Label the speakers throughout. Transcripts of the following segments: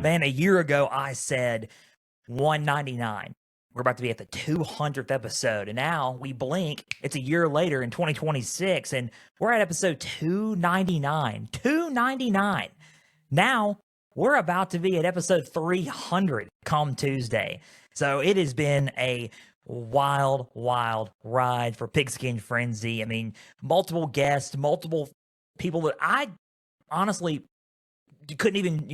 Speaker 1: Man, a year ago, I said 199. We're about to be at the 200th episode. And now we blink. It's a year later in 2026, and we're at episode 299. 299. Now we're about to be at episode 300 come Tuesday. So it has been a wild, wild ride for Pigskin Frenzy. I mean, multiple guests, multiple people that I honestly couldn't even,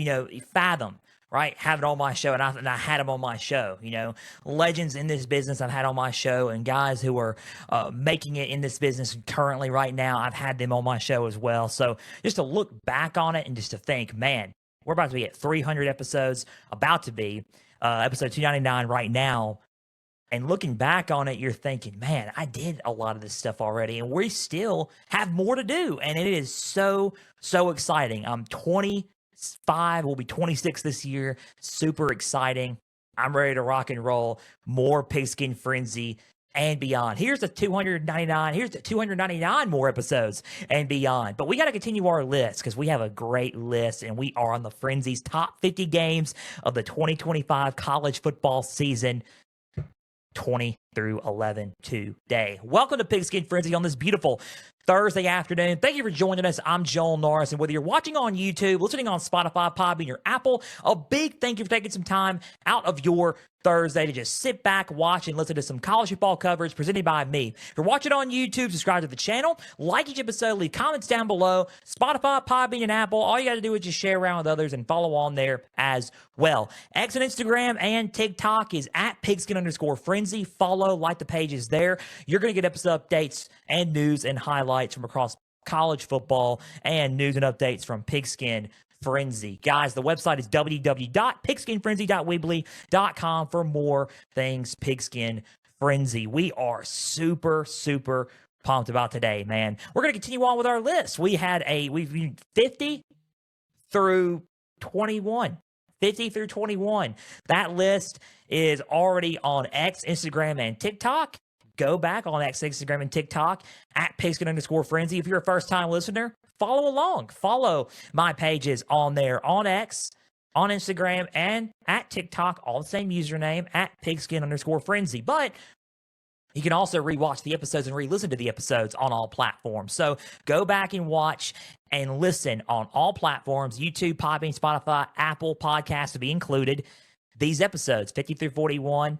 Speaker 1: fathom, right? Have it on my show. And I had them on my show, legends in this business I've had on my show, and guys who are making it in this business currently right now, I've had them on my show as well. So just to look back on it and just to think, man, we're about to be at 300 episodes, about to be episode 299 right now. And looking back on it, you're thinking, man, I did a lot of this stuff already, and we still have more to do. And it is so, so exciting. I'm 25, will be 26 this year. Super exciting. I'm ready to rock and roll. More Pigskin Frenzy and beyond. Here's the 299. Here's the 299 more episodes and beyond. But we got to continue our list because we have a great list, and we are on the Frenzy's top 50 games of the 2025 college football season. 20 through 11 today. Welcome to Pigskin Frenzy on this beautiful Thursday afternoon. Thank you for joining us. I'm Joel Norris, and whether you're watching on YouTube, listening on Spotify, Podbean, or Apple, a big thank you for taking some time out of your Thursday to just sit back, watch, and listen to some college football coverage presented by me. If you're watching on YouTube, subscribe to the channel, like each episode, leave comments down below. Spotify, Podbean, and Apple, all you got to do is just share around with others and follow on there as well. X and Instagram and TikTok is at pigskin_frenzy. Follow, like the pages there. You're going to get episode updates and news and highlights from across college football and news and updates from Pigskin Frenzy. Guys, the website is www.pigskinfrenzy.weebly.com for more things Pigskin Frenzy. We are super, super pumped about today, man. We're going to continue on with our list. We've 50 through 21. 50 through 21. That list is already on X, Instagram, and TikTok. Go back on X, Instagram, and TikTok at Pigskin_Frenzy. If you're a first-time listener, follow along. Follow my pages on there, on X, on Instagram, and at TikTok, all the same username, at Pigskin_Frenzy. But you can also rewatch the episodes and re-listen to the episodes on all platforms. So go back and watch and listen on all platforms, YouTube, Podbean, Spotify, Apple Podcasts to be included. These episodes, 50 through 41,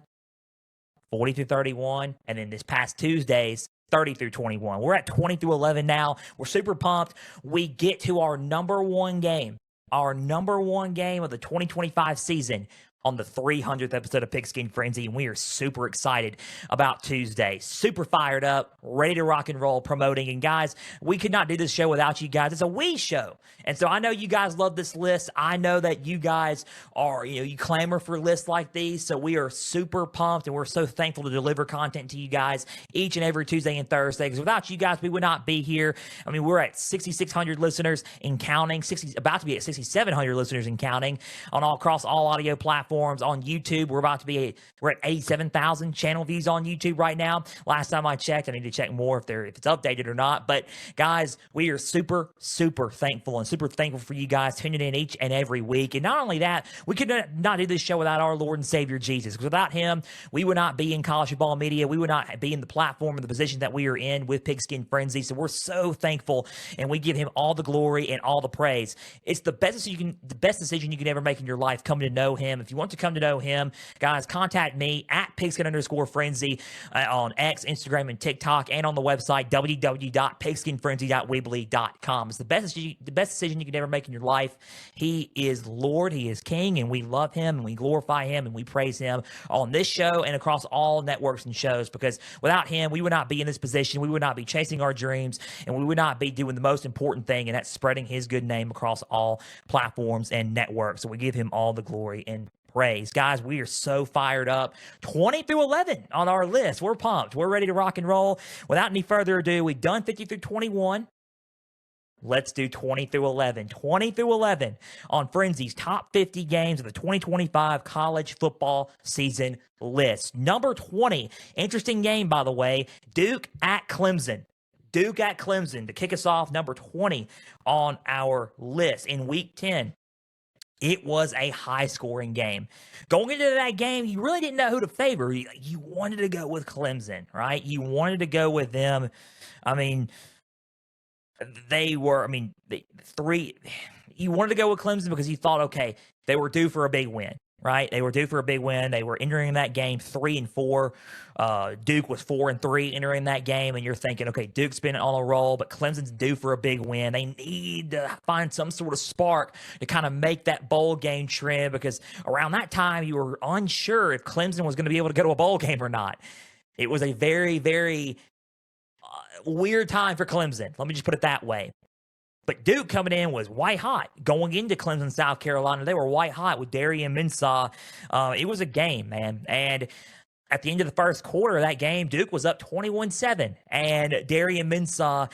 Speaker 1: 40 through 31, and then this past Tuesday's 30 through 21. We're at 20 through 11 now. We're super pumped. We get to our number one game of the 2025 season on the 300th episode of Pigskin Frenzy, and we are super excited about Tuesday. Super fired up, ready to rock and roll, promoting. And guys, we could not do this show without you guys. It's a we show. And so I know you guys love this list. I know that you guys are, you clamor for lists like these. So we are super pumped, and we're so thankful to deliver content to you guys each and every Tuesday and Thursday. Because without you guys, we would not be here. I mean, we're at 6,600 listeners and counting, about to be at 6,700 listeners and counting across all audio platforms. On YouTube, we're at 87,000 channel views on YouTube right now. Last time I checked, I need to check more if it's updated or not. But guys, we are super, super thankful for you guys tuning in each and every week. And not only that, we could not do this show without our Lord and Savior Jesus. Because without him, we would not be in college football media. We would not be in the platform or the position that we are in with Pigskin Frenzy. So we're so thankful, and we give him all the glory and all the praise. It's the best decision you can ever make in your life, coming to know him. If you want to come to know him, guys, contact me at Pigskin_Frenzy on X, Instagram, and TikTok, and on the website www.pigskinfrenzy.weebly.com. It's the best decision you can ever make in your life. He is Lord, he is King, and we love him, and we glorify him, and we praise him on this show and across all networks and shows, because without him, we would not be in this position. We would not be chasing our dreams, and we would not be doing the most important thing, and that's spreading his good name across all platforms and networks. So we give him all the glory and praise. Guys, we are so fired up. 20 through 11 on our list. We're pumped. We're ready to rock and roll. Without any further ado, we've done 50 through 21. Let's do 20 through 11. 20 through 11 on Frenzy's top 50 games of the 2025 college football season list. Number 20, interesting game, by the way, Duke at Clemson. Duke at Clemson to kick us off, number 20 on our list in Week 10. It was a high-scoring game. Going into that game, you really didn't know who to favor. You wanted to go with Clemson, right? You wanted to go with them. I mean, they were, I mean, three. You wanted to go with Clemson because you thought, okay, they were due for a big win, right? They were due for a big win. They were entering that game 3-4. Duke was 4-3 entering that game, and you're thinking, okay, Duke's been on a roll, but Clemson's due for a big win. They need to find some sort of spark to kind of make that bowl game trend, because around that time you were unsure if Clemson was going to be able to go to a bowl game or not. It was a very, very weird time for Clemson. Let me just put it that way. But Duke coming in was white hot. Going into Clemson, South Carolina, they were white hot with Darian Mensah. It was a game, man. And at the end of the first quarter of that game, Duke was up 21-7. And Darian Mensah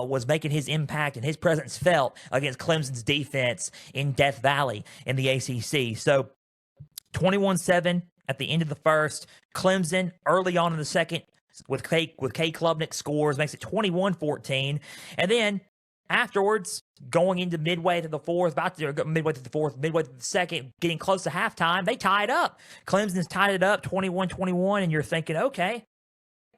Speaker 1: was making his impact and his presence felt against Clemson's defense in Death Valley in the ACC. So 21-7 at the end of the first. Clemson early on in the second with K Klubnik scores, makes it 21-14. And then afterwards, going into midway to the fourth, midway to the second, getting close to halftime, they tie it up. Clemson's tied it up 21-21, and you're thinking, okay,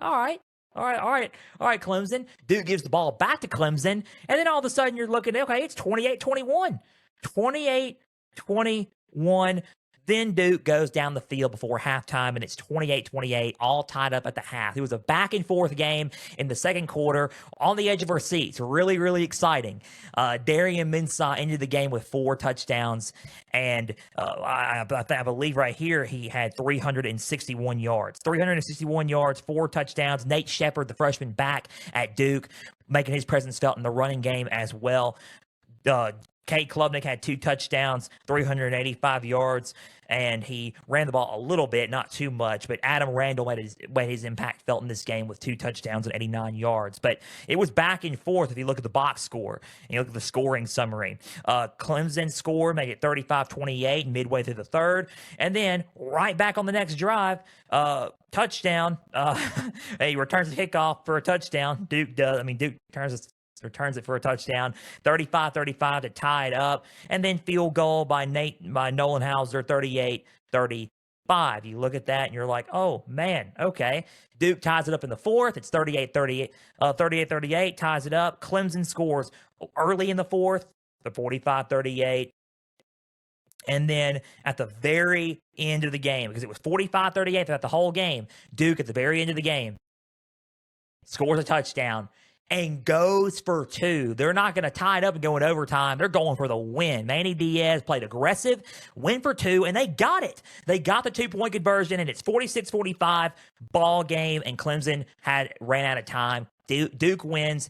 Speaker 1: all right, Clemson. Duke gives the ball back to Clemson, and then all of a sudden you're looking, okay, it's 28-21. 28-21. Then Duke goes down the field before halftime, and it's 28-28, all tied up at the half. It was a back-and-forth game in the second quarter, on the edge of our seats. Really, really exciting. Darian Mensah ended the game with 4 touchdowns, and I believe right here he had 361 yards. 361 yards, 4 touchdowns. Nate Shepard, the freshman, back at Duke, making his presence felt in the running game as well. K Klubnik had 2 touchdowns, 385 yards, and he ran the ball a little bit, not too much. But Adam Randall made his impact felt in this game with 2 touchdowns and 89 yards. But it was back and forth if you look at the box score and you look at the scoring summary. Clemson score made it 35-28 midway through the third. And then right back on the next drive, touchdown. He returns the kickoff for a touchdown. Duke returns it for a touchdown, 35-35 to tie it up, and then field goal by Nolan Hauser, 38-35. You look at that and you're like, oh man, okay. Duke ties it up in the fourth. It's 38-38, ties it up. Clemson scores early in the fourth, the 45-38. And then at the very end of the game, because it was 45-38 throughout the whole game, Duke at the very end of the game scores a touchdown and goes for 2. They're not going to tie it up and go in overtime. They're going for the win. Manny Diaz played aggressive, went for 2, and they got it. They got the 2-point conversion, and it's 46-45 ball game, and Clemson ran out of time. Duke wins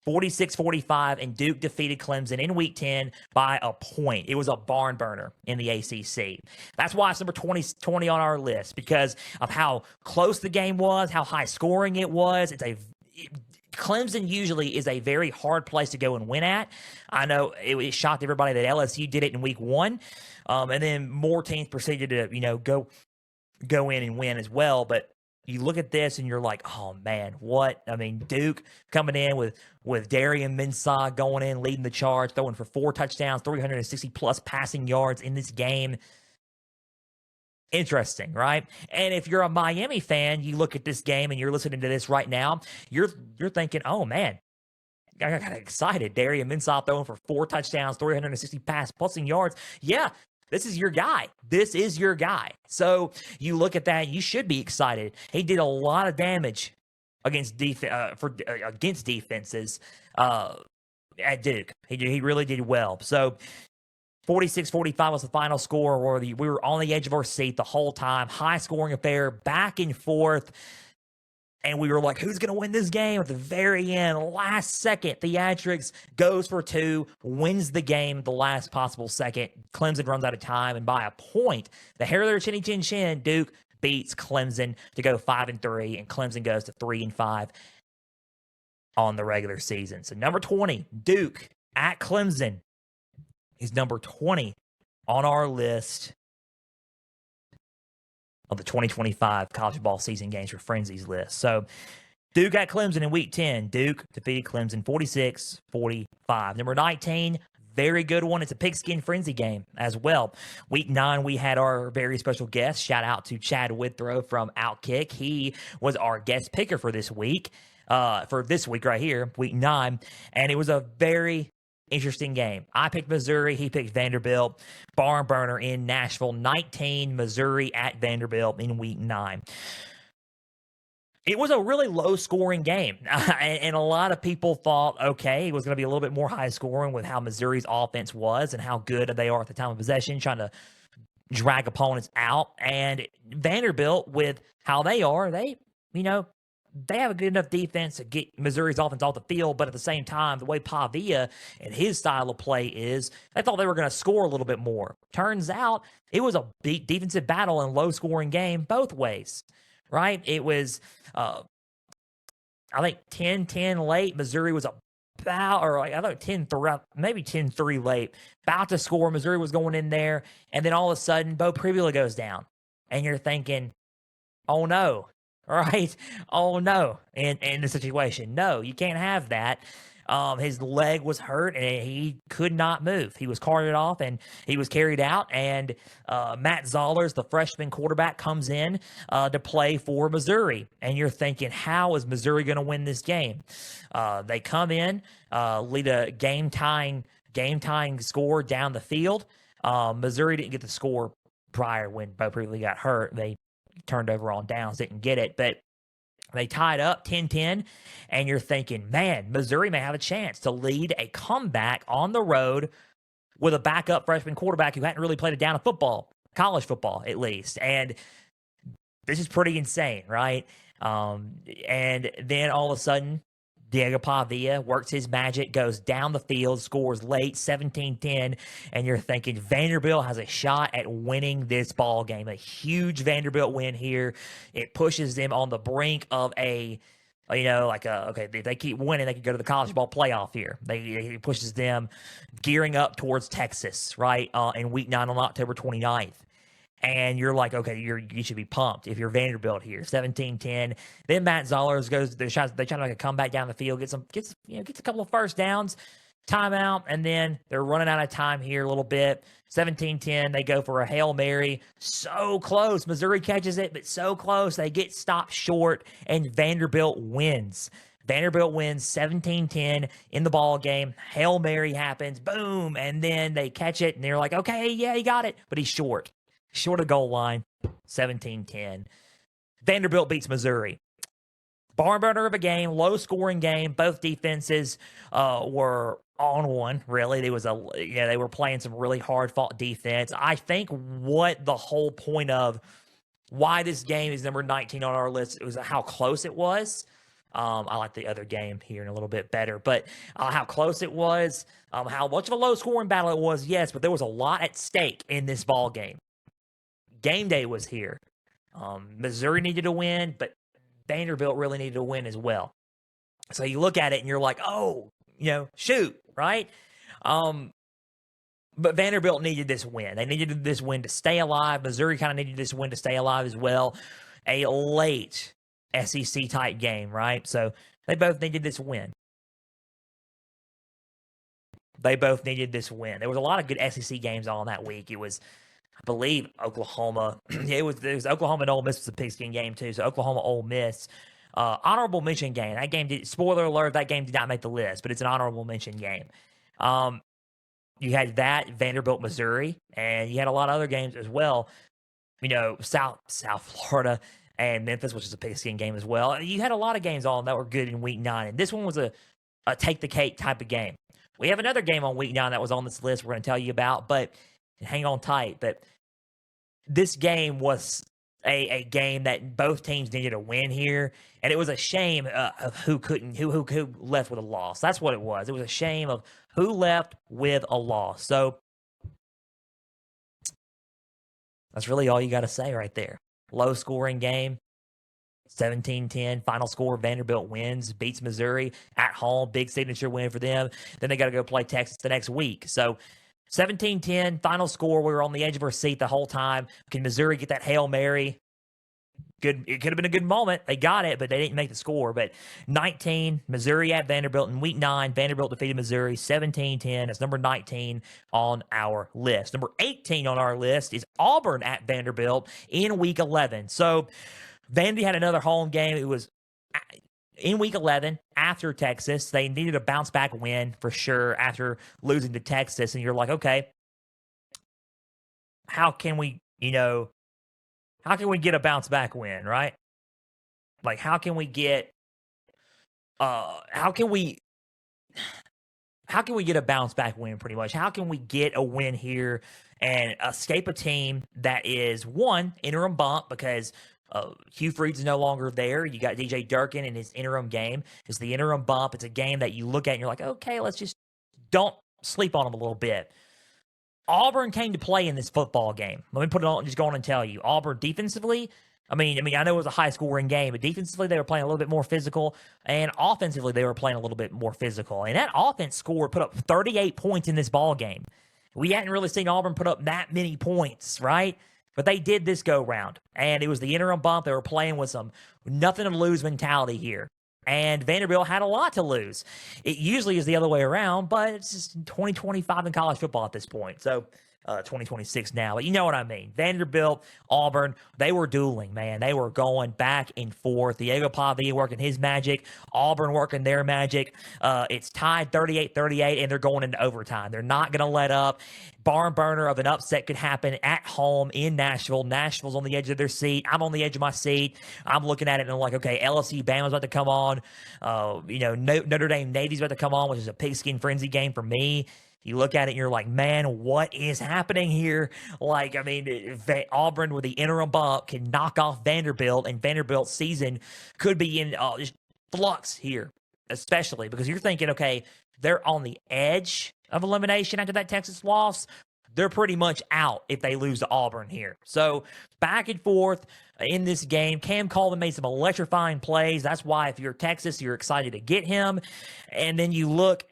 Speaker 1: 46-45, and Duke defeated Clemson in Week 10 by a point. It was a barn burner in the ACC. That's why it's number 20 on our list, because of how close the game was, how high scoring it was. Clemson usually is a very hard place to go and win at. I know it shocked everybody that LSU did it in Week 1, and then more teams proceeded to go in and win as well. But you look at this and you're like, oh man, what? I mean, Duke coming in with Darian Mensah going in, leading the charge, throwing for 4 touchdowns, 360 plus passing yards in this game. Interesting, right? And if you're a Miami fan, you look at this game and you're listening to this right now, you're thinking, oh man, I got excited. Darian Mensah throwing for 4 touchdowns, 360 passing yards. Yeah, this is your guy. This is your guy. So you look at that, you should be excited. He did a lot of damage against defenses at Duke. He really did well. So 46-45 was the final score, where we were on the edge of our seat the whole time. High-scoring affair, back and forth. And we were like, who's going to win this game? At the very end, last second, Theatrics goes for 2, wins the game the last possible second. Clemson runs out of time, and by a point, the hair of their chinny chin chin, Duke beats Clemson to go 5-3, and Clemson goes to 3-5 on the regular season. So number 20, Duke at Clemson, is number 20 on our list of the 2025 college football season games for Frenzy's list. So Duke at Clemson in Week 10. Duke defeated Clemson 46-45. Number 19, very good one. It's a Pigskin Frenzy game as well. Week 9, we had our very special guest. Shout out to Chad Withrow from Outkick. He was our guest picker for this week. For this week right here, week 9, and it was a very interesting game. I picked Missouri. He picked Vanderbilt. Barn burner in Nashville. 19 Missouri at Vanderbilt in week 9. It was a really low-scoring game, and a lot of people thought, okay, it was going to be a little bit more high-scoring with how Missouri's offense was and how good they are at the time of possession, trying to drag opponents out. And Vanderbilt, with how they are, they have a good enough defense to get Missouri's offense off the field, but at the same time, the way Pavia and his style of play is, they thought they were going to score a little bit more. Turns out, it was a big defensive battle and low-scoring game both ways. Right? It was, I think 10-10 late. Missouri was about, or I think 10-3, maybe 10-3 late. About to score. Missouri was going in there. And then all of a sudden, Bo Pribula goes down. And you're thinking, oh no. Right? Oh no. In the situation. No, you can't have that. His leg was hurt and he could not move. He was carted off and he was carried out. And Matt Zollers, the freshman quarterback, comes in to play for Missouri. And you're thinking, how is Missouri going to win this game? They come in, lead a game-tying score down the field. Missouri didn't get the score prior when Bo Pribula got hurt. They turned over on downs, didn't get it. But they tied up 10-10, and you're thinking, man, Missouri may have a chance to lead a comeback on the road with a backup freshman quarterback who hadn't really played a down of football, college football at least. And this is pretty insane, right? And then all of a sudden, Diego Pavia works his magic, goes down the field, scores late, 17-10, and you're thinking Vanderbilt has a shot at winning this ball game. A huge Vanderbilt win here. It pushes them on the brink of okay, if they keep winning, they can go to the college ball playoff here. It pushes them gearing up towards Texas, right, in week 9 on October 29th. And you're like, okay, you should be pumped if you're Vanderbilt here. 17-10. Then Matt Zollers goes. They try to make a comeback down the field, gets a couple of first downs, timeout, and then they're running out of time here a little bit. 17-10. They go for a Hail Mary. So close. Missouri catches it, but so close. They get stopped short, and Vanderbilt wins. Vanderbilt wins 17-10 in the ball game. Hail Mary happens. Boom. And then they catch it, and they're like, okay, yeah, he got it. But he's short. Short of goal line, 17-10. Vanderbilt beats Missouri. Barn burner of a game, low-scoring game. Both defenses were on one, really. They were playing some really hard-fought defense. I think what the whole point of why this game is number 19 on our list was how close it was. I like the other game here in a little bit better, but how close it was, how much of a low-scoring battle it was, yes, but there was a lot at stake in this ball game. Game day was here. Missouri needed to win, but Vanderbilt really needed to win as well. So you look at it and you're like, oh, shoot, right? But Vanderbilt needed this win. They needed this win to stay alive. Missouri kind of needed this win to stay alive as well. A late SEC-type game, right? So they both needed this win. There was a lot of good SEC games on that week. It was, I believe, Oklahoma. It was Oklahoma and Ole Miss was a pigskin game too. So Oklahoma, Ole Miss, honorable mention game. That game spoiler alert, that game did not make the list, but it's an honorable mention game. You had that Vanderbilt, Missouri, and you had a lot of other games as well. South Florida and Memphis, which is a pigskin game as well. You had a lot of games on that were good in week 9, and this one was a take the cake type of game. We have another game on week 9 that was on this list we're going to tell you about, but hang on tight. But this game was a game that both teams needed to win here, and it was a shame of who left with a loss. That's what it was. It was a shame of who left with a loss. So that's really all you got to say right there. Low scoring game. 17-10, final score, Vanderbilt wins, beats Missouri at home, big signature win for them. Then they got to go play Texas the next week. So 17-10, final score. We were on the edge of our seat the whole time. Can Missouri get that Hail Mary? Good. It could have been a good moment. They got it, but they didn't make the score. But 19, Missouri at Vanderbilt in week 9. Vanderbilt defeated Missouri 17-10. That's number 19 on our list. Number 18 on our list is Auburn at Vanderbilt in week 11. So Vandy had another home game. It was in week 11 after Texas. They needed a bounce back win for sure after losing to Texas. And you're like, okay, how can we, how can we get a bounce back win, right? Like, how can we get how can we get a bounce back win pretty much? How can we get a win here and escape a team that is one interim bump because Hugh Freed's no longer there. You got DJ Durkin in his interim game. It's the interim bump. It's a game that you look at and you're like, okay, let's just don't sleep on them a little bit. Auburn came to play in this football game. Let me put it on, just go on and tell you. Auburn defensively, I mean, I know it was a high-scoring game, but defensively they were playing a little bit more physical, and offensively they were playing a little bit more physical. And that offense put up 38 points in this ball game. We hadn't really seen Auburn put up that many points, right? But they did this go-round, and it was the interim bump. They were playing with some nothing-to-lose mentality here. And Vanderbilt had a lot to lose. It usually is the other way around, but it's just 2025 in college football at this point. So 2026 now, but you know what I mean. Vanderbilt, Auburn, they were dueling, man. They were going back and forth. Diego Pavia working his magic, Auburn working their magic. It's tied 38-38, and they're going into overtime. They're not going to let up. Barn burner of an upset could happen at home in Nashville. Nashville's on the edge of their seat. I'm on the edge of my seat. I'm looking at it and I'm like, okay, LSU Bama's about to come on. Notre Dame Navy's about to come on, which is a pigskin frenzy game for me. You look at it and you're like, man, what is happening here? Like, I mean, Auburn with the interim bump can knock off Vanderbilt, and Vanderbilt's season could be in just flux here, especially because you're thinking, okay, they're on the edge of elimination after that Texas loss. They're pretty much out if they lose to Auburn here. So back and forth in this game. Cam Coleman made some electrifying plays. That's why if you're Texas, you're excited to get him. And then you look,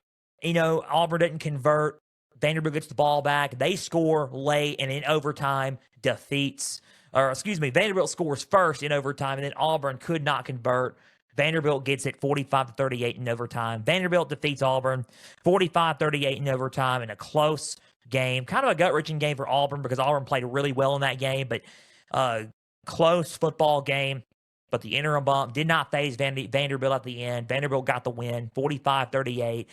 Speaker 1: Auburn didn't convert. Vanderbilt gets the ball back. They score late and in overtime Vanderbilt scores first in overtime, and then Auburn could not convert. Vanderbilt gets it 45-38 in overtime. Vanderbilt defeats Auburn 45-38 in overtime in a close game. Kind of a gut-wrenching game for Auburn because Auburn played really well in that game, but close football game. But the interim bump did not faze Vanderbilt at the end. Vanderbilt got the win 45-38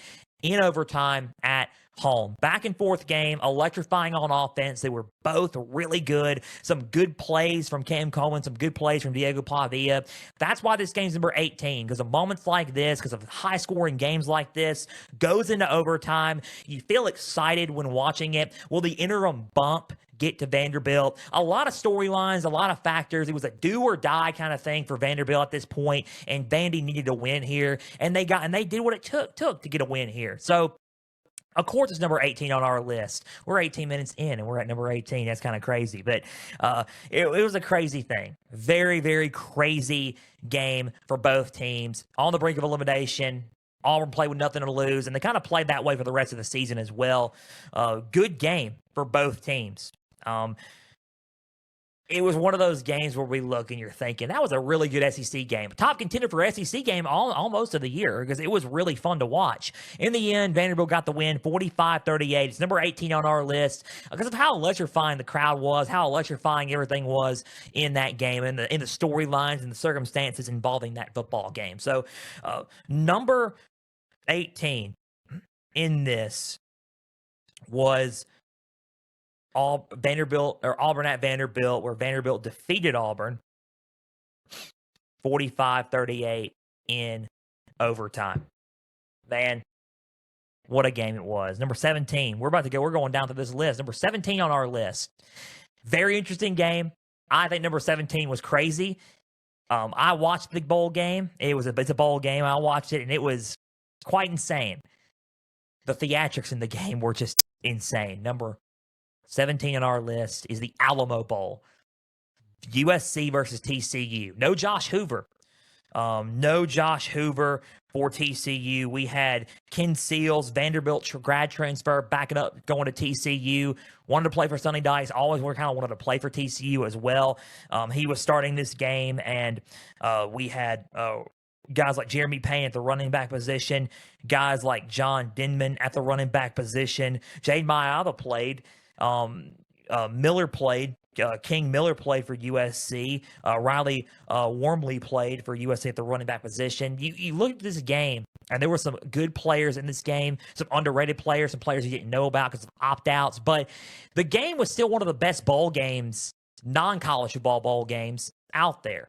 Speaker 1: in overtime at home. Back and forth game, electrifying on offense. They were both really good. Some good plays from Cam Coleman, some good plays from Diego Pavia. That's why this game's number 18, because of moments like this, because of high-scoring games like this, goes into overtime. You feel excited when watching it. Will the interim bump get to Vanderbilt? A lot of storylines, a lot of factors. It was a do or die kind of thing for Vanderbilt at this point, and Vandy needed a win here, and they did what it took to get a win here. So of course, it's number 18 on our list. We're 18 minutes in, and we're at number 18. That's kind of crazy, but it was a crazy thing. Very, very crazy game for both teams. On the brink of elimination. Auburn played with nothing to lose, and they kind of played that way for the rest of the season as well. Good game for both teams. It was one of those games where we look and you're thinking, that was a really good SEC game. Top contender for SEC game almost of the year because it was really fun to watch. In the end, Vanderbilt got the win 45-38. It's number 18 on our list because of how electrifying the crowd was, how electrifying everything was in that game and in the storylines and the circumstances involving that football game. So number 18 in this was Auburn at Vanderbilt, where Vanderbilt defeated Auburn 45-38 in overtime. Man, what a game it was. Number 17. We're going down to this list. Number 17 on our list. Very interesting game. I think number 17 was crazy. I watched the bowl game. It's a bowl game. I watched it, and it was quite insane. The theatrics in the game were just insane. Number 17 on our list is the Alamo Bowl. USC versus TCU. No Josh Hoover. No Josh Hoover for TCU. We had Ken Seals, Vanderbilt grad transfer, backing up, going to TCU. Wanted to play for Sonny Dykes. Always kind of wanted to play for TCU as well. He was starting this game, and we had guys like Jeremy Payne at the running back position, guys like John Denman at the running back position. Jade Mayava played. Miller played. King Miller played for USC. Riley Wormley played for USC at the running back position. You look at this game, and there were some good players in this game, some underrated players, some players you didn't know about because of opt-outs. But the game was still one of the best bowl games, non-college football bowl games out there.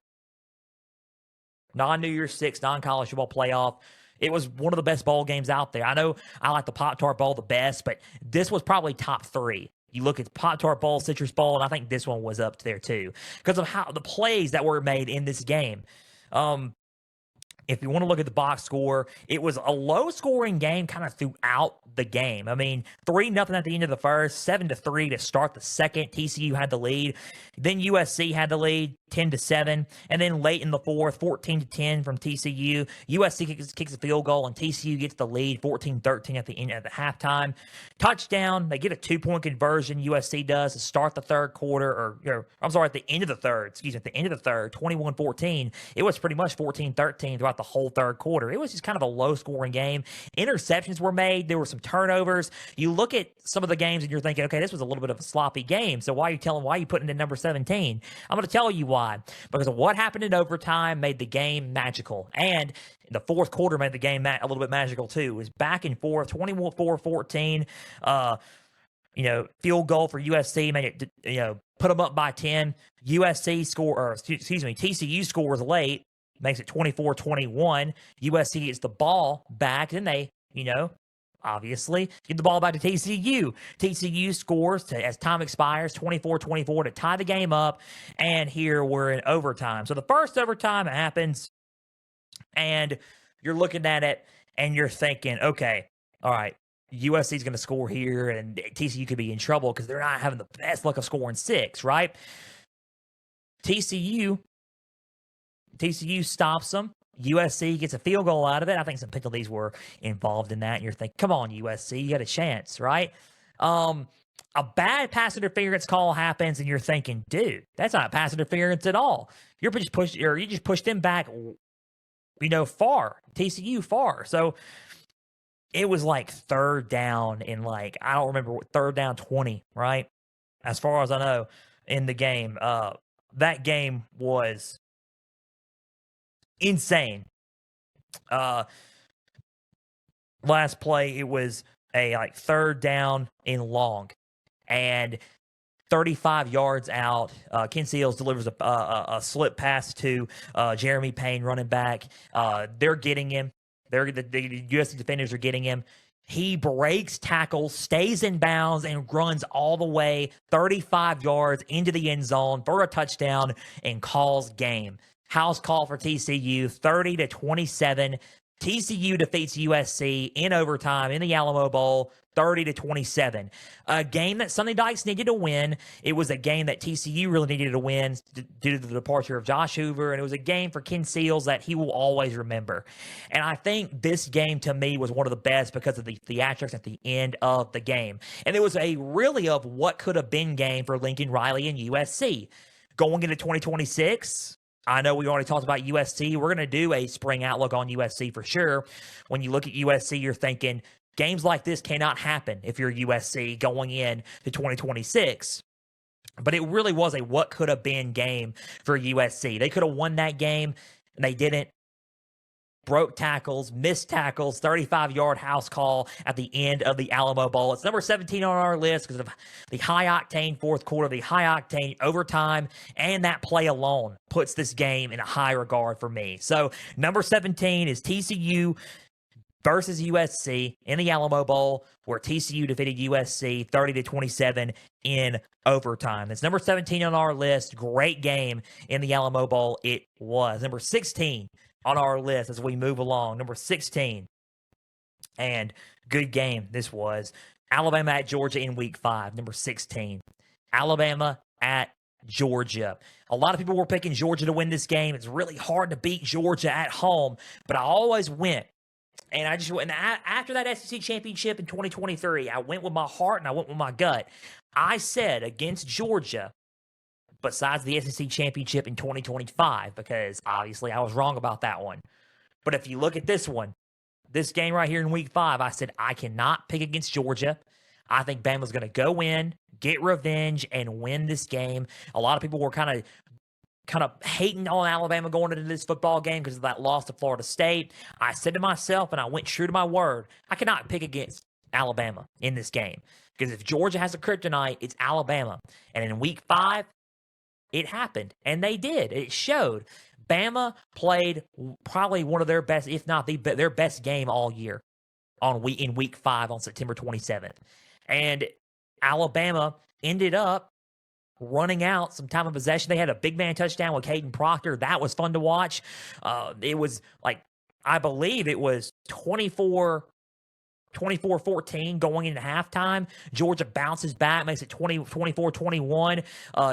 Speaker 1: Non-New Year's Six, non-college football playoff. It was one of the best bowl games out there. I know I like the Pop-Tart Bowl the best, but this was probably top 3. You look at Pop-Tart Bowl, Citrus Bowl, and I think this one was up there too because of how the plays that were made in this game. If you want to look at the box score, it was a low-scoring game kind of throughout the game. I mean, 3-0 at the end of the first, 7-3 to start the second. TCU had the lead. Then USC had the lead, 10-7. And then late in the fourth, 14-10 from TCU. USC kicks a field goal, and TCU gets the lead, 14-13 at the end of the halftime. Touchdown. They get a 2-point conversion. USC does to start the third quarter, or I'm sorry, at the end of the third. At the end of the third, 21-14. It was pretty much 14-13 throughout the whole third quarter. It was just kind of a low-scoring game. Interceptions were made. There were some turnovers. You look at some of the games and you're thinking, okay, this was a little bit of a sloppy game. So why are you putting in number 17? I'm going to tell you why. Because of what happened in overtime made the game magical. And the fourth quarter made the game a little bit magical too. It was back and forth, 24-14. Field goal for USC made it, put them up by 10. TCU scores late, makes it 24-21. USC gets the ball back, and they, obviously get the ball back to TCU. TCU scores as time expires, 24-24 to tie the game up, and here we're in overtime. So the first overtime happens, and you're looking at it, and you're thinking, okay, all right, USC's going to score here, and TCU could be in trouble because they're not having the best luck of scoring 6, right? TCU stops them. USC gets a field goal out of it. I think some penalties were involved in that. And you're thinking, come on, USC, you got a chance, right? A bad pass interference call happens, and you're thinking, dude, that's not pass interference at all. You just pushed them back, far. TCU far. So it was like third down in I don't remember, third down 20, right? As far as I know, in the game. That game was insane. Last play, it was a third down in long, and 35 yards out, Ken Seals delivers a slip pass to Jeremy Payne, running back. They're getting him. The USC defenders are getting him. He breaks tackles, stays in bounds, and runs all the way 35 yards into the end zone for a touchdown and calls game. House call for TCU, 30-27. TCU defeats USC in overtime in the Alamo Bowl, 30-27. A game that Sonny Dykes needed to win. It was a game that TCU really needed to win due to the departure of Josh Hoover, and it was a game for Ken Seals that he will always remember. And I think this game, to me, was one of the best because of the theatrics at the end of the game. And it was a really of what could have been game for Lincoln Riley and USC. Going into 2026, I know we already talked about USC. We're going to do a spring outlook on USC for sure. When you look at USC, you're thinking games like this cannot happen if you're USC going in to 2026. But it really was a what could have been game for USC. They could have won that game, and they didn't. Broke tackles, missed tackles, 35-yard house call at the end of the Alamo Bowl. It's number 17 on our list because of the high-octane fourth quarter, the high-octane overtime, and that play alone puts this game in a high regard for me. So number 17 is TCU versus USC in the Alamo Bowl, where TCU defeated USC 30-27 in overtime. That's number 17 on our list. Great game in the Alamo Bowl. It was. Number 16 on our list as we move along. Number 16. And good game this was. Alabama at Georgia in week 5. Number 16. Alabama at Georgia. A lot of people were picking Georgia to win this game. It's really hard to beat Georgia at home, but I always went. And I just went after that SEC championship in 2023. I went with my heart and I went with my gut. I said against Georgia, besides the SEC championship in 2025, because obviously I was wrong about that one. But if you look at this one, this game right here in week 5, I said I cannot pick against Georgia. I think Bama's going to go in, get revenge, and win this game. A lot of people were kind of hating on Alabama going into this football game because of that loss to Florida State. I said to myself, and I went true to my word, I cannot pick against Alabama in this game. Because if Georgia has a kryptonite, it's Alabama. And in week 5, it happened. And they did. It showed. Bama played probably one of their best, if not their best game all year in week 5 on September 27th. And Alabama ended up running out some time of possession. They had a big man touchdown with Caden Proctor. That was fun to watch. It was like, I believe it was 24-14 going into halftime. Georgia bounces back, makes it 24-21.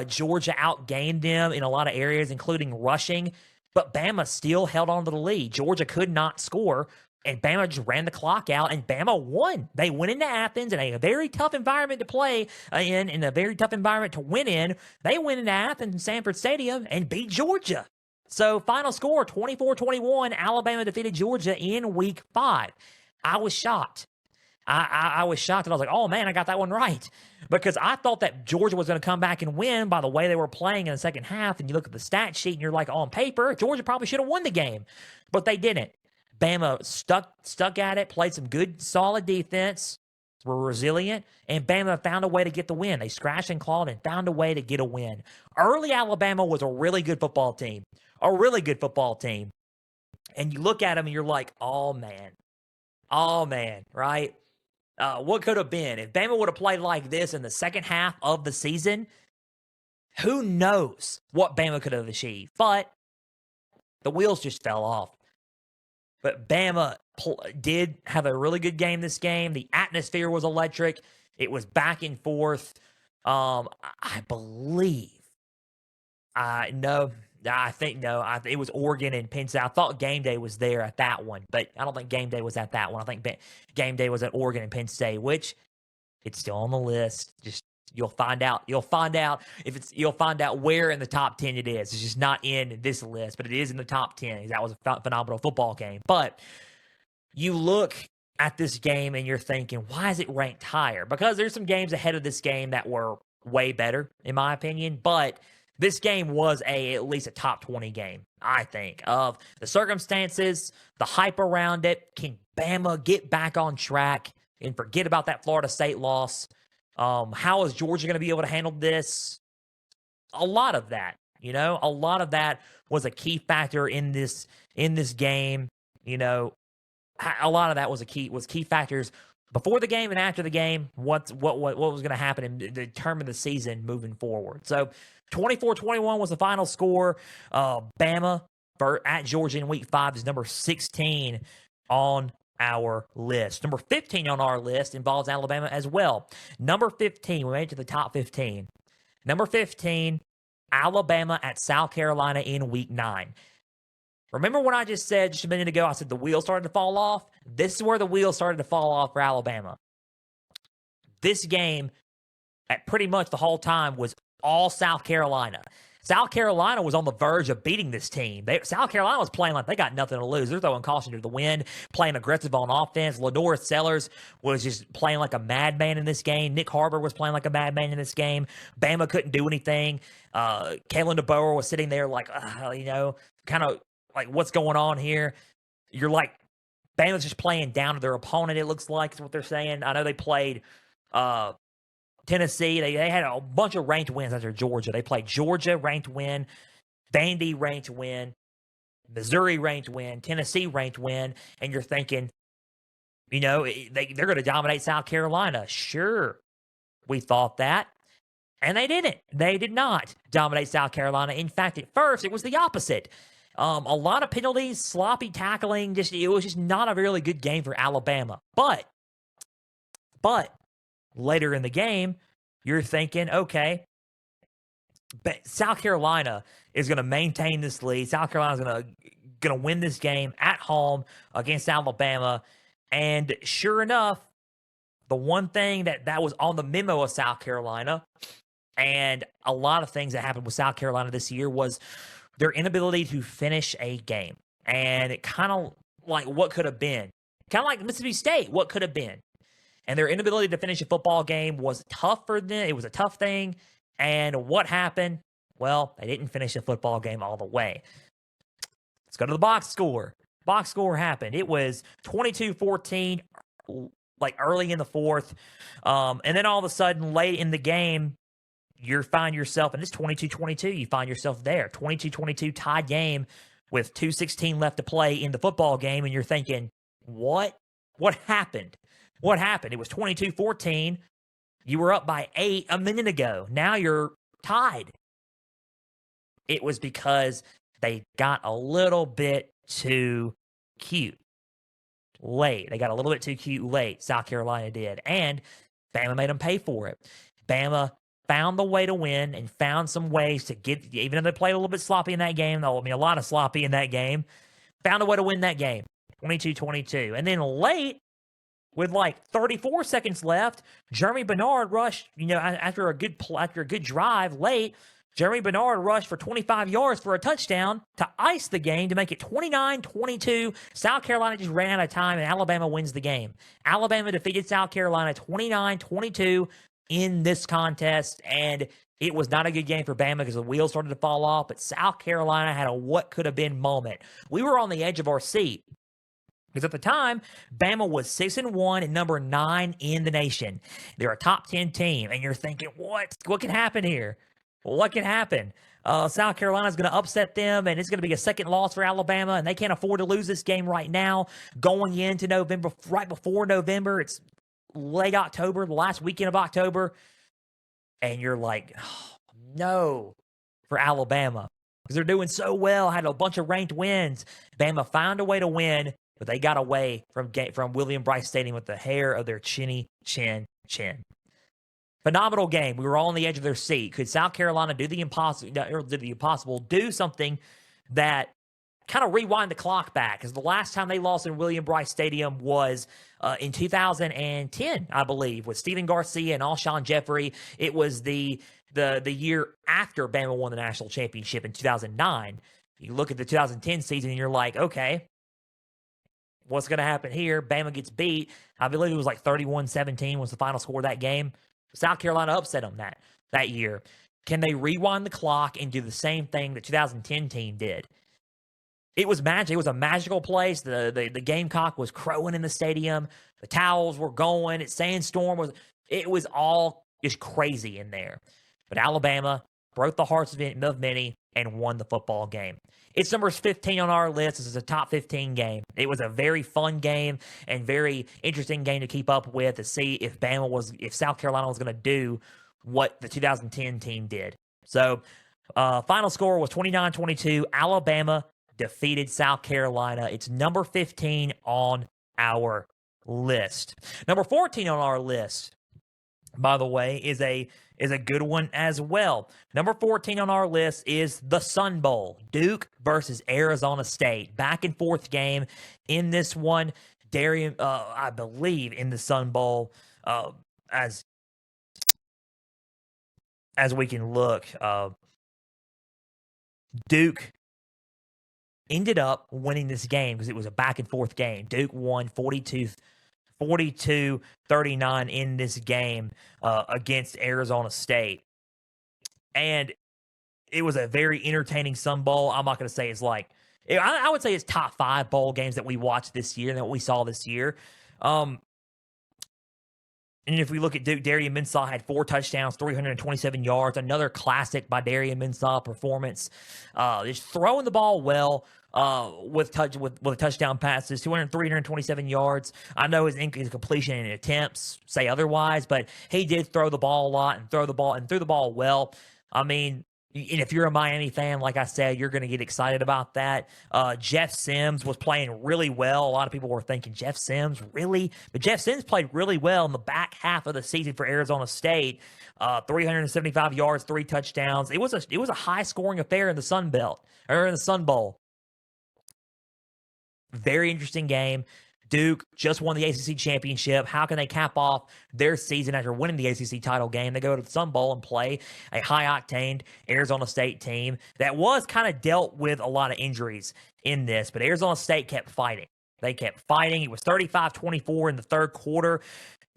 Speaker 1: Georgia outgained them in a lot of areas, including rushing. But Bama still held on to the lead. Georgia could not score. And Bama just ran the clock out, and Bama won. They went into Athens in a very tough environment to play in a very tough environment to win in. They went into Athens and Sanford Stadium and beat Georgia. So final score, 24-21, Alabama defeated Georgia in week 5. I was shocked. I was shocked, and I was like, oh, man, I got that one right. Because I thought that Georgia was going to come back and win by the way they were playing in the second half. And you look at the stat sheet, and you're like, on paper, Georgia probably should have won the game. But they didn't. Bama stuck at it, played some good, solid defense, were resilient, and Bama found a way to get the win. They scratched and clawed and found a way to get a win. Early Alabama was a really good football team. And you look at them and you're like, oh, man, right? What could have been? If Bama would have played like this in the second half of the season, who knows what Bama could have achieved. But the wheels just fell off. But Bama did have a really good game this game. The atmosphere was electric. It was back and forth. I believe. It was Oregon and Penn State. I thought Game Day was there at that one, but I don't think Game Day was at that one. I think Game Day was at Oregon and Penn State, which it's still on the list. Just you'll find out where in the top 10 it is. It's just not in this list, but it is in the top 10. That was a phenomenal football game. But you look at this game and you're thinking, why is it ranked higher? Because there's some games ahead of this game that were way better, in my opinion. But this game was at least a top 20 game, I think, of the circumstances, the hype around it. Can Bama get back on track and forget about that Florida State loss? How is Georgia going to be able to handle this? A lot of that was a key factor in this game. A lot of that was key factors before the game and after the game. What was going to happen and determine the season moving forward. So 24-21 was the final score. Bama at Georgia in week 5 is number 16 on our list. Number 15 on our list involves Alabama as well. Number 15, we made it to the top 15. Number 15, Alabama at South Carolina in week 9. Remember what I just said just a minute ago? I said the wheels started to fall off. This is where the wheels started to fall off for Alabama. This game, at pretty much the whole time, was all South Carolina. South Carolina was on the verge of beating this team. South Carolina was playing like they got nothing to lose. They're throwing caution to the wind, playing aggressive on offense. Lenore Sellers was just playing like a madman in this game. Nick Harbor was playing like a madman in this game. Bama couldn't do anything. Kalen DeBoer was sitting there like, kind of like, what's going on here? You're like, Bama's just playing down to their opponent, it looks like, is what they're saying. I know they played Tennessee. They had a bunch of ranked wins after Georgia. They played Georgia, ranked win. Vandy, ranked win. Missouri, ranked win. Tennessee, ranked win. And you're thinking, they're going to dominate South Carolina. Sure, we thought that. And they didn't. They did not dominate South Carolina. In fact, at first, it was the opposite. A lot of penalties, sloppy tackling. It was just not a really good game for Alabama. But later in the game, you're thinking, okay, But South Carolina is going to maintain this lead. South Carolina is going to win this game at home against Alabama. And sure enough, the one thing that was on the memo of South Carolina, and a lot of things that happened with South Carolina this year, was their inability to finish a game. And it kind of like what could have been. Kind of like Mississippi State, what could have been. And their inability to finish a football game was tough for them. It was a tough thing. And what happened? Well, they didn't finish the football game all the way. Let's go to the box score. Box score happened. It was 22-14, like early in the fourth. And then all of a sudden, late in the game, you find yourself, and it's 22-22, you find yourself there. 22-22 tied game with 2:16 left to play in the football game, and you're thinking, what? What happened? What happened? It was 22-14. You were up by 8 a minute ago. Now you're tied. It was because they got a little bit too cute late. They got a little bit too cute late, South Carolina did. And Bama made them pay for it. Bama found the way to win and found some ways to get, even though they played a little bit sloppy in that game, though, I mean, a lot of sloppy in that game, found a way to win that game, 22-22. And then late, with like 34 seconds left, Jeremy Bernard rushed, after a good drive late, Jeremy Bernard rushed for 25 yards for a touchdown to ice the game to make it 29-22. South Carolina just ran out of time, and Alabama wins the game. Alabama defeated South Carolina 29-22 in this contest, and it was not a good game for Bama because the wheels started to fall off, but South Carolina had a what could have been moment. We were on the edge of our seat. Because at the time, Bama was 6-1 and number 9 in the nation. They're a top 10 team, and you're thinking, what can happen here? What can happen? South Carolina's going to upset them, and it's going to be a second loss for Alabama, and they can't afford to lose this game right now. Going into November, right before November, it's late October, the last weekend of October, and you're like, oh, no, for Alabama. Because they're doing so well, had a bunch of ranked wins. Bama found a way to win, but they got away from William Bryce Stadium with the hair of their chinny chin. Phenomenal game. We were all on the edge of their seat. Could South Carolina do the impossible, do something that kind of rewind the clock back? Because the last time they lost in William Bryce Stadium was in 2010, I believe, with Stephen Garcia and Alshon Jeffrey. It was the year after Bama won the national championship in 2009. You look at the 2010 season and you're like, okay, what's going to happen here? Bama gets beat. I believe it was like 31-17 was the final score of that game. South Carolina upset them that year. Can they rewind the clock and do the same thing the 2010 team did? It was magic. It was a magical place. The Gamecock was crowing in the stadium. The towels were going. It was all just crazy in there. But Alabama broke the hearts of many and won the football game. It's number 15 on our list. This is a top 15 game. It was a very fun game and very interesting game to keep up with to see if South Carolina was going to do what the 2010 team did. So, final score was 29-22. Alabama defeated South Carolina. It's number 15 on our list. Number 14 on our list, by the way, is a good one as well. Number 14 on our list is the Sun Bowl. Duke versus Arizona State. Back and forth game in this one. Darian, I believe, in the Sun Bowl, as we can look, Duke ended up winning this game because it was a back and forth game. Duke won 42-39 in this game against Arizona State. And it was a very entertaining Sun Bowl. I'm not going to say it's like, I would say it's top 5 bowl games that we watched this year and that we saw this year. And if we look at Duke, Darian Mensah had 4 touchdowns, 327 yards, another classic by Darian Mensah performance. Just throwing the ball well with touchdown passes, 327 yards. I know his completion and attempts say otherwise, but he did throw the ball a lot and threw the ball well. I mean, And if you're a Miami fan, like I said, you're going to get excited about that. Jeff Sims was playing really well. A lot of people were thinking, Jeff Sims, really? But Jeff Sims played really well in the back half of the season for Arizona State. 375 yards, 3 touchdowns. It was a high scoring affair in the Sun Belt or in the Sun Bowl. Very interesting game. Duke just won the ACC championship. How can they cap off their season after winning the ACC title game? They go to the Sun Bowl and play a high-octane Arizona State team that was kind of dealt with a lot of injuries in this, but Arizona State kept fighting. They kept fighting. It was 35-24 in the third quarter.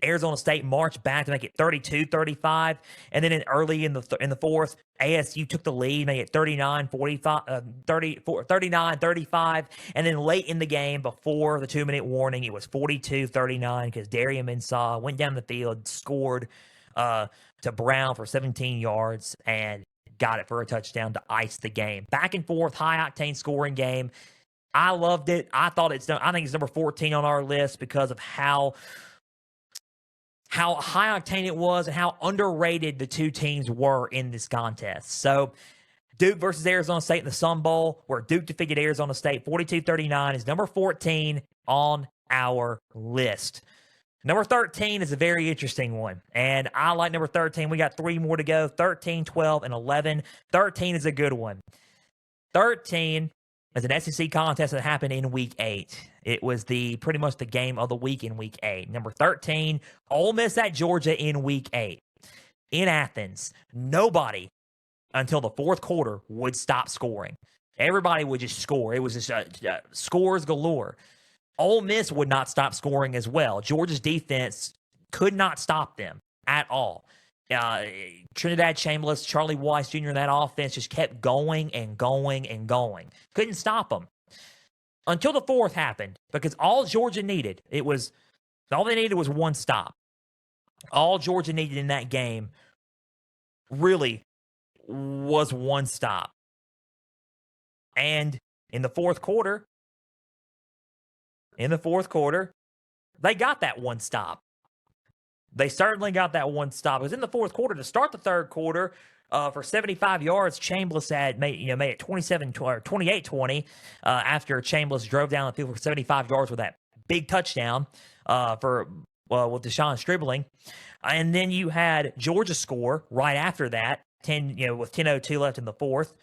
Speaker 1: Arizona State marched back to make it 32-35, and then early in the fourth, ASU took the lead, made it 39-35, and then late in the game, before the 2-minute warning, it was 42-39 because Darian Mensah went down the field, scored to Brown for 17 yards, and got it for a touchdown to ice the game. Back and forth, high-octane scoring game. I loved it. I think it's number 14 on our list because of how high octane it was and how underrated the two teams were in this contest. So Duke versus Arizona State in the Sun Bowl, where Duke defeated Arizona State 42-39, is number 14 on our list. Number 13 is a very interesting one, and I like number 13. We got 3 more to go, 13, 12, and 11. 13 is a good one. 13 is an SEC contest that happened in Week 8. It was pretty much the game of the week in Week 8. Number 13, Ole Miss at Georgia in Week 8. In Athens, nobody until the fourth quarter would stop scoring. Everybody would just score. It was just scores galore. Ole Miss would not stop scoring as well. Georgia's defense could not stop them at all. Trinidad Chambliss, Charlie Weiss Jr., that offense just kept going and going and going. Couldn't stop them. Until the fourth happened, because all Georgia needed, all they needed was one stop. All Georgia needed in that game really was one stop. And in the fourth quarter, they got that one stop. They certainly got that one stop. It was in the fourth quarter. To start the third quarter, for 75 yards, Chambliss made it 28-20 after Chambliss drove down the field for 75 yards with that big touchdown with Deshaun Stribling. And then you had Georgia score right after that, with 10:02 left in the fourth,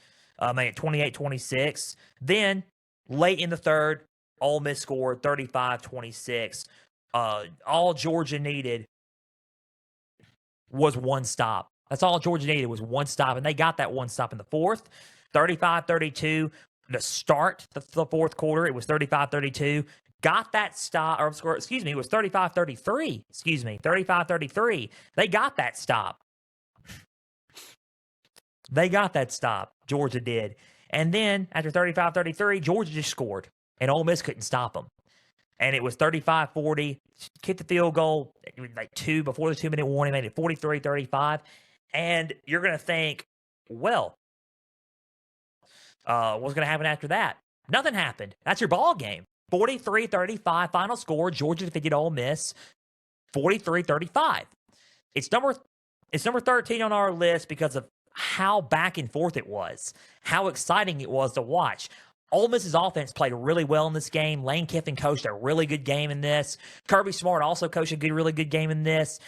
Speaker 1: made it 28-26. Then late in the third, Ole Miss scored 35-26. All Georgia needed was one stop. That's all Georgia needed was one stop, and they got that one stop in the fourth. 35-32 to start the fourth quarter. It was 35-32. Got that stop, it was 35-33. 35-33. They got that stop. Georgia did. And then after 35-33, Georgia just scored, and Ole Miss couldn't stop them. And it was 35-40, kicked the field goal before the 2-minute warning, made it 43-35. And you're going to think, well, what's going to happen after that? Nothing happened. That's your ball game. 43-35 final score. Georgia defeated Ole Miss 43-35. It's number 13 on our list because of how back and forth it was, how exciting it was to watch. Ole Miss's offense played really well in this game. Lane Kiffin coached a really good game in this. Kirby Smart also coached a really good game in this.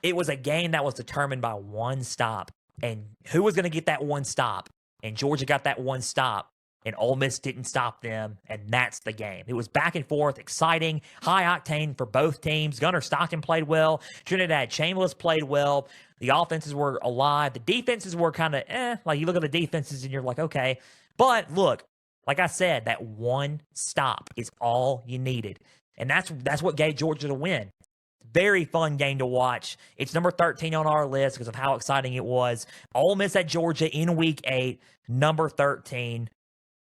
Speaker 1: It was a game that was determined by one stop. And who was going to get that one stop? And Georgia got that one stop. And Ole Miss didn't stop them. And that's the game. It was back and forth, exciting, high octane for both teams. Gunnar Stockton played well. Trinidad Chambliss played well. The offenses were alive. The defenses were kind of Like, you look at the defenses and you're like, okay. But look, like I said, that one stop is all you needed. And that's what gave Georgia the win. Very fun game to watch. It's number 13 on our list because of how exciting it was. Ole Miss at Georgia in Week 8, number 13.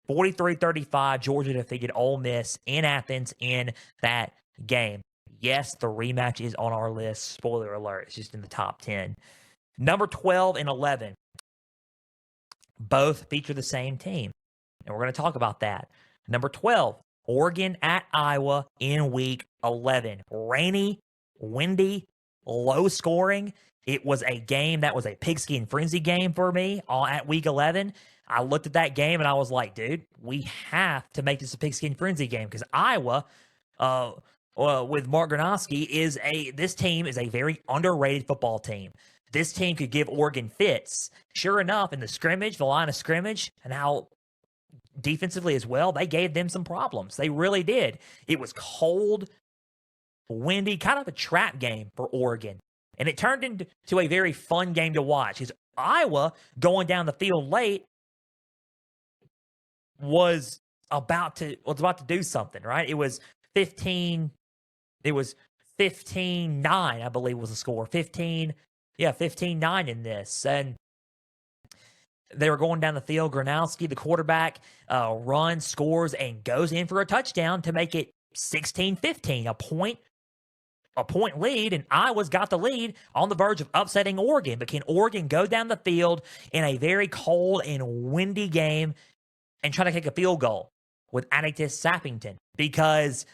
Speaker 1: 43-35, Georgia defeated Ole Miss in Athens in that game. Yes, the rematch is on our list. Spoiler alert, it's just in the top 10. Number 12 and 11. Both feature the same team. And we're going to talk about that. Number 12, Oregon at Iowa in Week 11. Rainy, windy, low scoring. It was a game that was a Pigskin Frenzy game for me at week 11. I looked at that game and I was like, dude, we have to make this a Pigskin Frenzy game because Iowa, uh, with Mark Gronowski, this team is a very underrated football team. This team could give Oregon fits. Sure enough, in the line of scrimmage, and how defensively as well, they gave them some problems. They really did. It was cold, windy, kind of a trap game for Oregon. And it turned into a very fun game to watch. Because Iowa going down the field late was about to do something, right? It was 15 9, I believe was the score. 15-9 in this. And they were going down the field. Gronowski, the quarterback, runs, scores, and goes in for a touchdown to make it 16-15, a point lead, and Iowa's got the lead on the verge of upsetting Oregon. But can Oregon go down the field in a very cold and windy game and try to kick a field goal with Atticus Sappington? Because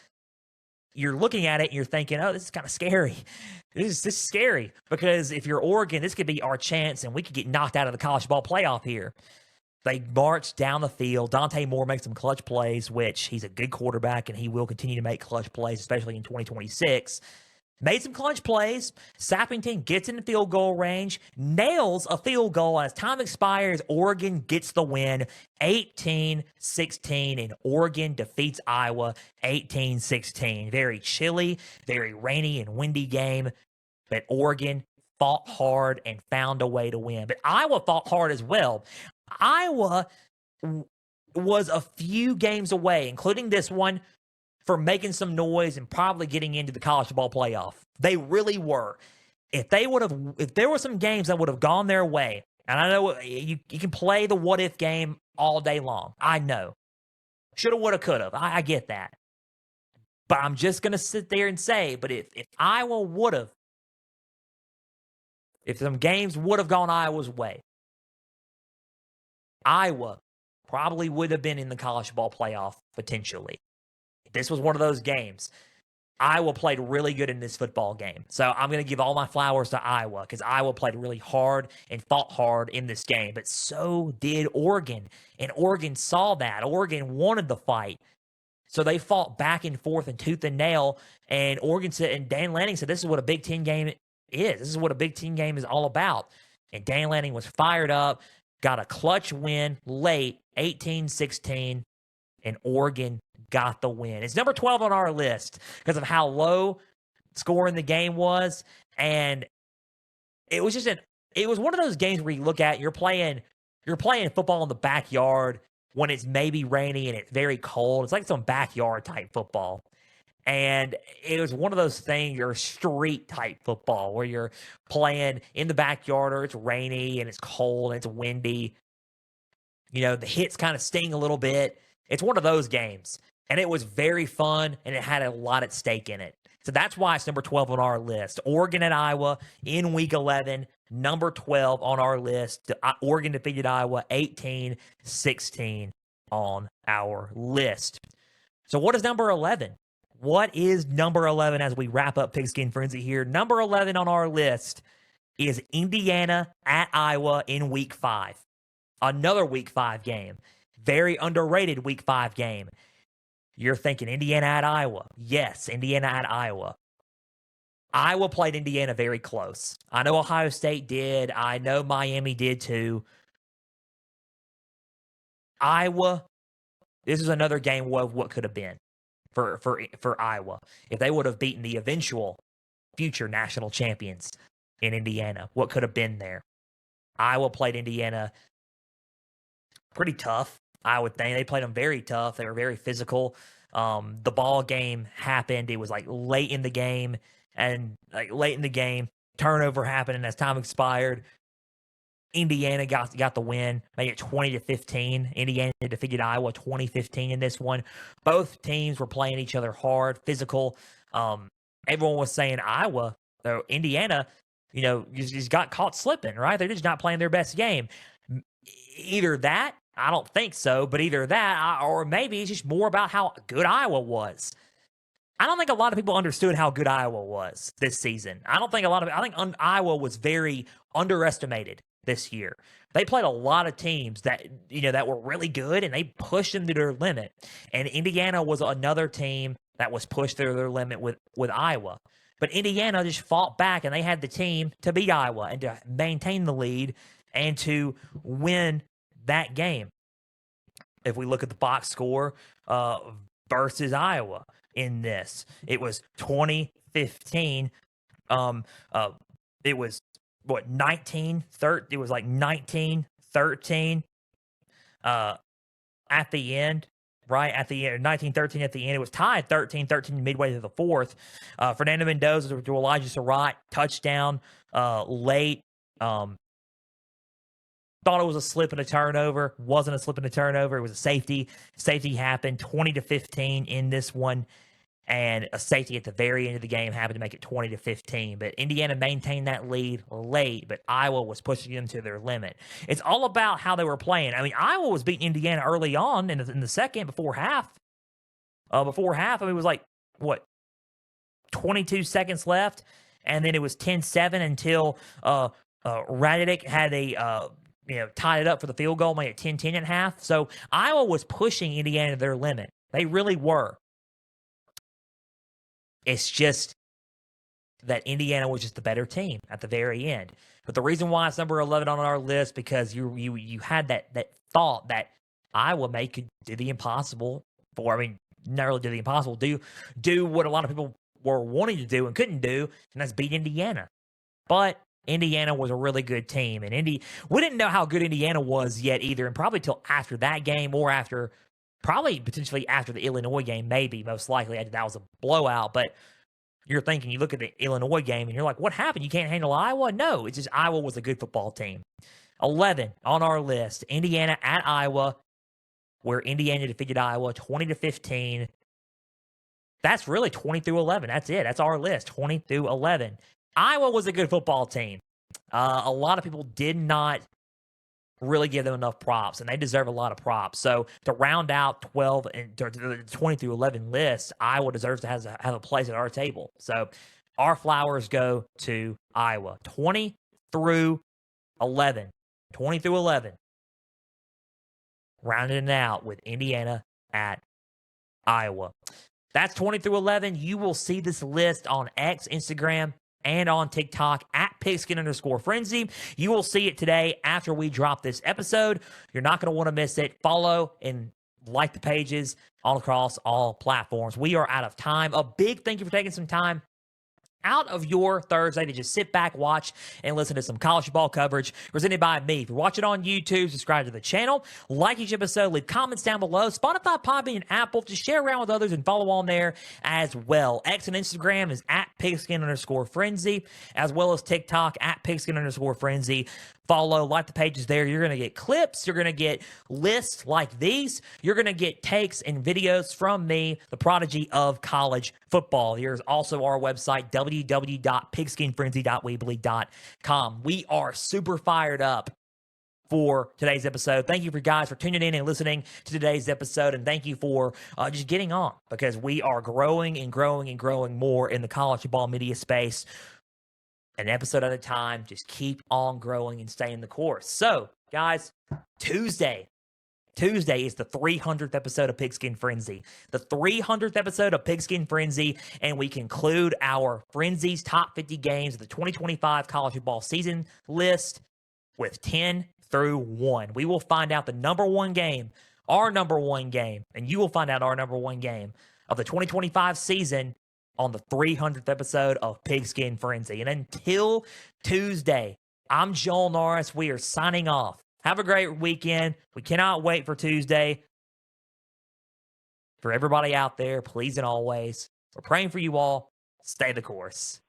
Speaker 1: you're looking at it and you're thinking, oh, this is kind of scary. This is scary because if you're Oregon, this could be our chance and we could get knocked out of the college ball playoff here. They march down the field. Dante Moore makes some clutch plays, which he's a good quarterback and he will continue to make clutch plays, especially in 2026. Made some clutch plays. Sappington gets in the field goal range, nails a field goal. As time expires, Oregon gets the win 18-16, and Oregon defeats Iowa 18-16. Very chilly, very rainy and windy game, but Oregon fought hard and found a way to win. But Iowa fought hard as well. Iowa was a few games away, including this one, for making some noise and probably getting into the college football playoff. They really were. If there were some games that would have gone their way, and I know you can play the what if game all day long. I know. Shoulda, woulda, coulda. I get that. But I'm just going to sit there and say, but if Iowa would have, if some games would have gone Iowa's way, Iowa probably would have been in the college football playoff potentially. This was one of those games. Iowa played really good in this football game. So I'm going to give all my flowers to Iowa because Iowa played really hard and fought hard in this game. But so did Oregon. And Oregon saw that. Oregon wanted the fight. So they fought back and forth and tooth and nail. And Oregon said, and Dan Lanning said, this is what a Big Ten game is. This is what a Big Ten game is all about. And Dan Lanning was fired up, got a clutch win late, 18-16, and Oregon got the win. It's number 12 on our list because of how low scoring the game was. And it was it was one of those games where you look at, you're playing football in the backyard when it's maybe rainy and it's very cold. It's like some backyard type football. And it was one of those things, you're street type football where you're playing in the backyard or it's rainy and it's cold and it's windy. You know, the hits kind of sting a little bit. It's one of those games. And it was very fun, and it had a lot at stake in it. So that's why it's number 12 on our list. Oregon and Iowa in Week 11, number 12 on our list. Oregon defeated Iowa 18-16 on our list. So what is number 11? What is number 11 as we wrap up Pigskin Frenzy here? Number 11 on our list is Indiana at Iowa in Week 5. Another Week 5 game. Very underrated Week 5 game. You're thinking Indiana at Iowa. Yes, Indiana at Iowa. Iowa played Indiana very close. I know Ohio State did. I know Miami did too. Iowa, this is another game of what could have been for Iowa. If they would have beaten the eventual future national champions in Indiana, what could have been there? Iowa played Indiana pretty tough. I would think they played them very tough. They were very physical. The ball game happened. It was like late in the game, turnover happened, and as time expired, Indiana got the win, made it 20-15. Indiana defeated Iowa 20-15 in this one. Both teams were playing each other hard, physical. Everyone was saying Iowa, though Indiana, just got caught slipping, right? They're just not playing their best game. Either that, I don't think so, but either that or maybe it's just more about how good Iowa was. I don't think a lot of people understood how good Iowa was this season. I think Iowa was very underestimated this year. They played a lot of teams that that were really good, and they pushed them to their limit. And Indiana was another team that was pushed to their limit with Iowa. But Indiana just fought back, and they had the team to beat Iowa and to maintain the lead and to win that game. If we look at the box score versus Iowa in this, it was 2015. It was what 19-13. It was like 19-13 at the end. Right at the end, 19-13 at the end. It was tied 13-13 midway through the fourth. Fernando Mendoza to Elijah Surratt, touchdown late. Thought it was a slip and a turnover. Wasn't a slip and a turnover. It was a safety. Safety happened 20-15 in this one. And a safety at the very end of the game happened to make it 20-15. But Indiana maintained that lead late, but Iowa was pushing them to their limit. It's all about how they were playing. I mean, Iowa was beating Indiana early on in the second before half. I mean, it was like, 22 seconds left, and then it was 10-7 until Radedick had tied it up for the field goal, made it 10-10 at half. So Iowa was pushing Indiana to their limit. They really were. It's just that Indiana was just the better team at the very end. But the reason why it's number 11 on our list, because you had that thought that Iowa could do the impossible not really do the impossible, do what a lot of people were wanting to do and couldn't do, and that's beat Indiana. But Indiana was a really good team, and we didn't know how good Indiana was yet either, and probably till after that game or potentially after the Illinois game, maybe, most likely. That was a blowout, but you're thinking, you look at the Illinois game, and you're like, what happened? You can't handle Iowa? No, it's just Iowa was a good football team. 11 on our list, Indiana at Iowa, where Indiana defeated Iowa 20-15. That's really 20-11. That's it. That's our list, 20-11. Iowa was a good football team. A lot of people did not really give them enough props, and they deserve a lot of props. So to round out 12 and 20-11 list, Iowa deserves to have a place at our table. So our flowers go to Iowa. 20-11. 20-11. Rounding it out with Indiana at Iowa. That's 20-11. You will see this list on X, Instagram, and on TikTok at Pigskin_Frenzy. You will see it today after we drop this episode. You're not going to want to miss it. Follow and like the pages all across all platforms. We are out of time. A big thank you for taking some time out of your Thursday to just sit back, watch, and listen to some college football coverage presented by me. If you're watching on YouTube, subscribe to the channel, like each episode, leave comments down below. Spotify, Podbean, and Apple. Just share around with others and follow on there as well. X and Instagram is at Pigskin_Frenzy, as well as TikTok at Pigskin_Frenzy. Follow, like the pages there. You're going to get clips. You're going to get lists like these. You're going to get takes and videos from me, the prodigy of college football. Here's also our website, www.pigskinfrenzy.weebly.com. We are super fired up for today's episode. Thank you for guys for tuning in and listening to today's episode, and thank you for just getting on, because we are growing and growing and growing more in the college football media space. An episode at a time. Just keep on growing and staying the course. So, guys, Tuesday is the 300th episode of Pigskin Frenzy. The 300th episode of Pigskin Frenzy, and we conclude our Frenzy's Top 50 Games of the 2025 college football season list with 10 through 1. We will find out the number one game, our number one game, and you will find out our number one game of the 2025 season on the 300th episode of Pigskin Frenzy. And until Tuesday, I'm Joel Norris. We are signing off. Have a great weekend. We cannot wait for Tuesday. For everybody out there, please and always, we're praying for you all. Stay the course.